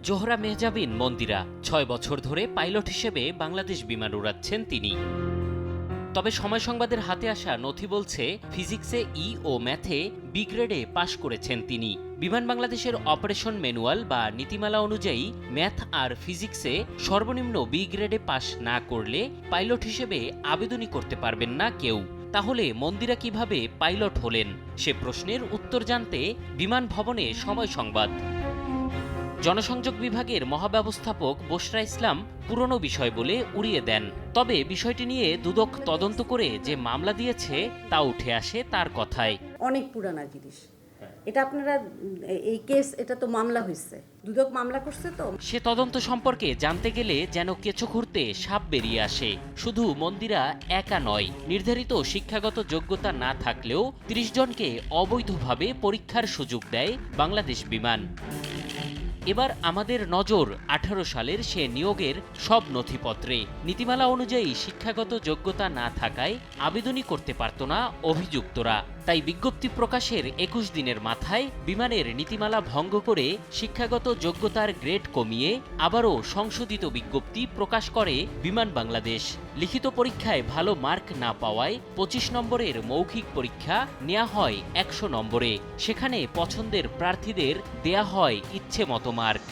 জোহরা মেহজাবিন মন্দিরা ৬ বছর ধরে পাইলট হিসেবে বাংলাদেশ বিমান উড়াচ্ছেন তিনি। তবে সময় সংবাদের হাতে আসা নথি বলছে ফিজিক্সে ই ও ম্যাথে বি গ্রেডে পাশ করেছেন তিনি। বিমান বাংলাদেশের অপারেশন ম্যানুয়াল বা নীতিমালা অনুযায়ী ম্যাথ আর ফিজিক্সে সর্বনিম্ন বি গ্রেডে পাশ না করলে পাইলট হিসেবে আবেদনই করতে পারবেন না কেউ। তাহলে মন্দিরা কিভাবে পাইলট হলেন সে প্রশ্নের উত্তর জানতে বিমান ভবনে সময় সংবাদ। জনসংযোগ বিভাগের মহাব্যবস্থাপক বশরা ইসলাম পুরনো বিষয় বলে উড়িয়ে দেন। তবে বিষয়টি নিয়ে দুদক তদন্ত করে যে মামলা দিয়েছে তা উঠে আসে তার কথায়। অনেক পুরানা জিনিস এটা, আপনারা এই কেস, এটা তো মামলা হয়েছে, দুদক মামলা করছে। তো সে তদন্ত সম্পর্কে জানতে গেলে যেন কেঁচো খুঁড়তে সাপ বেরিয়ে আসে। শুধু মন্দিরা একা নয়, নির্ধারিত শিক্ষাগত যোগ্যতা না থাকলেও ৩০ জনকে অবৈধভাবে পরীক্ষার সুযোগ দেয় বাংলাদেশ বিমান। এবার আমাদের নজর ১৮ সালের সে নিয়োগের সব নথিপত্রে। নীতিমালা অনুযায়ী শিক্ষাগত যোগ্যতা না থাকায় আবেদনই করতে পারত না অভিযুক্তরা। তাই বিজ্ঞপ্তি প্রকাশের ২১ দিনের মাথায় বিমানের নীতিমালা ভঙ্গ করে শিক্ষাগত যোগ্যতার গ্রেড কমিয়ে আবারও সংশোধিত বিজ্ঞপ্তি প্রকাশ করে বিমান বাংলাদেশ। লিখিত পরীক্ষায় ভালো মার্ক না পাওয়ায় ২৫ নম্বরের মৌখিক পরীক্ষা নেওয়া হয় ১০০ নম্বরে। সেখানে পছন্দের প্রার্থীদের দেয়া হয় ইচ্ছে মতো মার্ক।